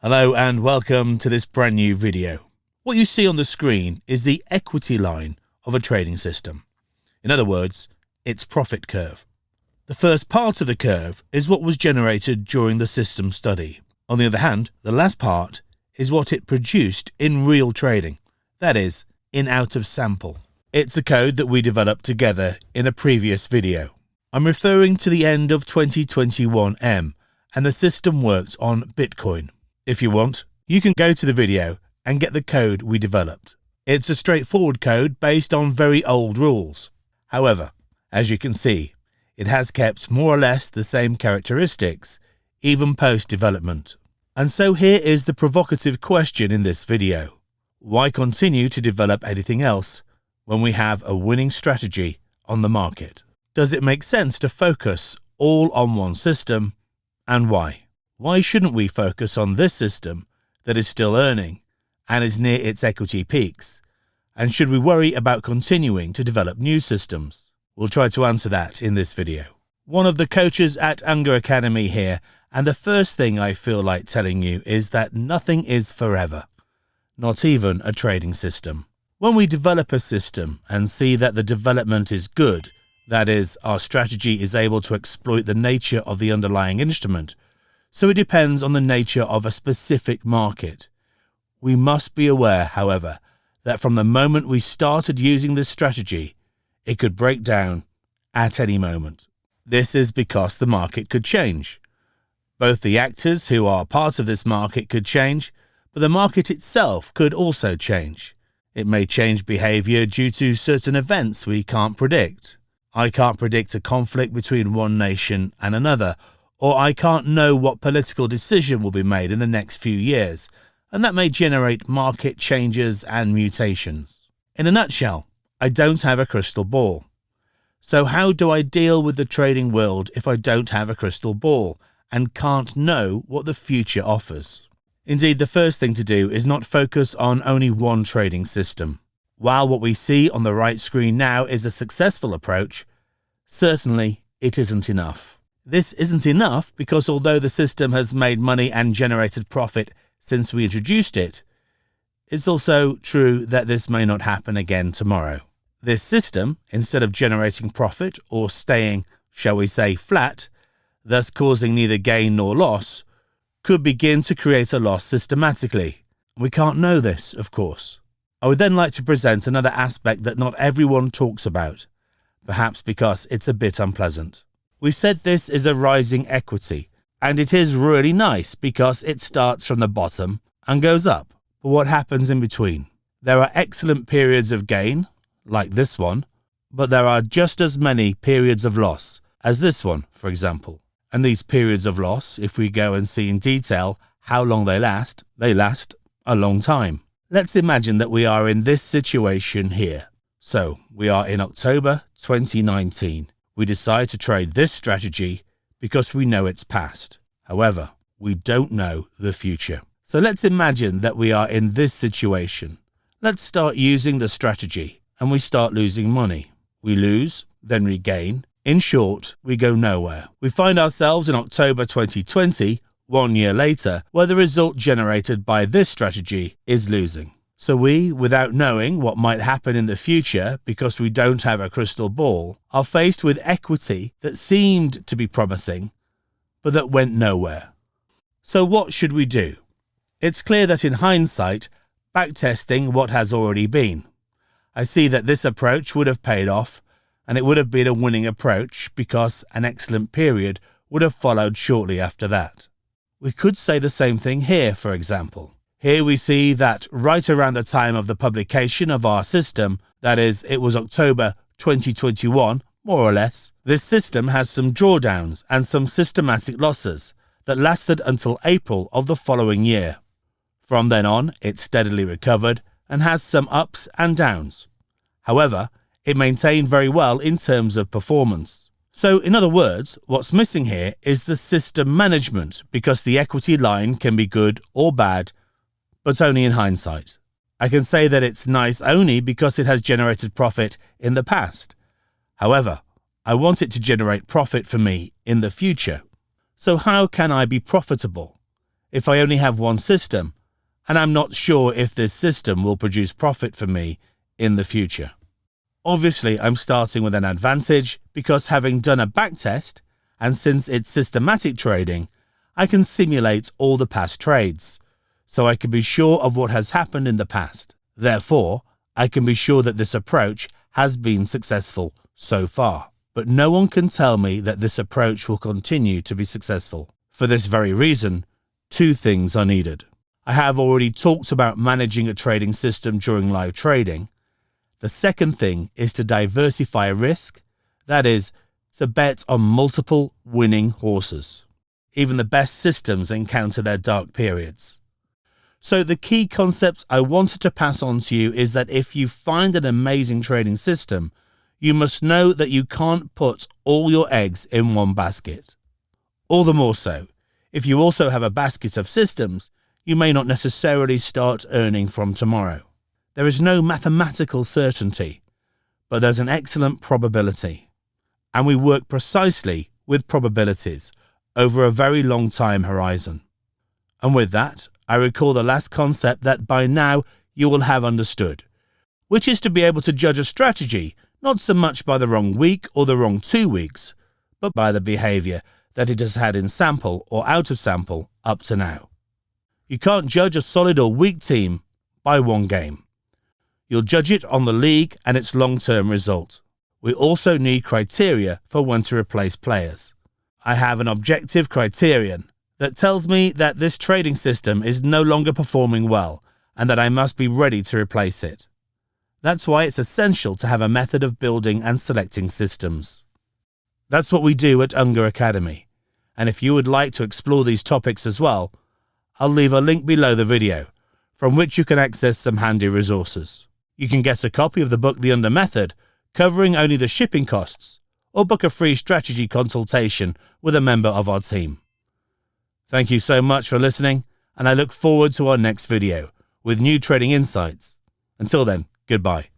Hello and welcome to this brand new video. What you see on the screen is the equity line of a trading system. In other words, its profit curve. The first part of the curve is what was generated during the system study. On the other hand, the last part is what it produced in real trading, that is, in out of sample. It's a code that we developed together in a previous video. I'm referring to the end of 2021M, and the system worked on Bitcoin. If you want, you can go to the video and get the code we developed. It's a straightforward code based on very old rules. However, as you can see, it has kept more or less the same characteristics, even post-development. And so here is the provocative question in this video. Why continue to develop anything else when we have a winning strategy on the market? Does it make sense to focus all on one system, and why? Why shouldn't we focus on this system that is still earning and is near its equity peaks? And should we worry about continuing to develop new systems? We'll try to answer that in this video. One of the coaches at Unger Academy here, and the first thing I feel like telling you is that nothing is forever, not even a trading system. When we develop a system and see that the development is good, that is, our strategy is able to exploit the nature of the underlying instrument, so it depends on the nature of a specific market. We must be aware, however, that from the moment we started using this strategy, it could break down at any moment. This is because the market could change. Both the actors who are part of this market could change, but the market itself could also change. It may change behavior due to certain events we can't predict. I can't predict a conflict between one nation and another, or I can't know what political decision will be made in the next few years, and that may generate market changes and mutations. In a nutshell, I don't have a crystal ball. So how do I deal with the trading world if I don't have a crystal ball and can't know what the future offers? Indeed, the first thing to do is not focus on only one trading system. While what we see on the right screen now is a successful approach, certainly it isn't enough. This isn't enough because although the system has made money and generated profit since we introduced it, it's also true that this may not happen again tomorrow. This system, instead of generating profit or staying, shall we say, flat, thus causing neither gain nor loss, could begin to create a loss systematically. We can't know this, of course. I would then like to present another aspect that not everyone talks about, perhaps because it's a bit unpleasant. We said this is a rising equity, and it is really nice because it starts from the bottom and goes up. But what happens in between? There are excellent periods of gain, like this one, but there are just as many periods of loss as this one, for example. And these periods of loss, if we go and see in detail how long they last a long time. Let's imagine that we are in this situation here. So, we are in October 2019. We decide to trade this strategy because we know it's past. However, we don't know the future. So let's imagine that we are in this situation. Let's start using the strategy and we start losing money. We lose, then regain. In short, we go nowhere. We find ourselves in October 2020, 1 year later, where the result generated by this strategy is losing. So we, without knowing what might happen in the future because we don't have a crystal ball, are faced with equity that seemed to be promising, but that went nowhere. So what should we do? It's clear that in hindsight, backtesting what has already been, I see that this approach would have paid off, and it would have been a winning approach because an excellent period would have followed shortly after that. We could say the same thing here, for example. Here we see that right around the time of the publication of our system, that is, it was October 2021, more or less, this system has some drawdowns and some systematic losses that lasted until April of the following year. From then on, it steadily recovered and has some ups and downs. However, it maintained very well in terms of performance. So, in other words, what's missing here is the system management because the equity line can be good or bad, but only in hindsight. I can say that it's nice only because it has generated profit in the past. However, I want it to generate profit for me in the future. So how can I be profitable? if I only have one system, and I'm not sure if this system will produce profit for me in the future. Obviously, I'm starting with an advantage because having done a backtest, and since it's systematic trading, I can simulate all the past trades, so I can be sure of what has happened in the past. Therefore, I can be sure that this approach has been successful so far. But no one can tell me that this approach will continue to be successful. For this very reason, two things are needed. I have already talked about managing a trading system during live trading. The second thing is to diversify risk, that is, to bet on multiple winning horses. Even the best systems encounter their dark periods. So the key concept I wanted to pass on to you is that if you find an amazing trading system, you must know that you can't put all your eggs in one basket. All the more so, if you also have a basket of systems, you may not necessarily start earning from tomorrow. There is no mathematical certainty, but there's an excellent probability. And we work precisely with probabilities over a very long time horizon. And with that, I recall the last concept that by now you will have understood, which is to be able to judge a strategy not so much by the wrong week or the wrong 2 weeks, but by the behavior that it has had in sample or out of sample up to now. You can't judge a solid or weak team by one game. You'll judge it on the league and its long-term result. We also need criteria for when to replace players. I have an objective criterion that tells me that this trading system is no longer performing well and that I must be ready to replace it. That's why it's essential to have a method of building and selecting systems. That's what we do at Unger Academy, and if you would like to explore these topics as well, I'll leave a link below the video from which you can access some handy resources. You can get a copy of the book The Unger Method, covering only the shipping costs, or book a free strategy consultation with a member of our team. Thank you so much for listening, and I look forward to our next video with new trading insights. Until then, goodbye.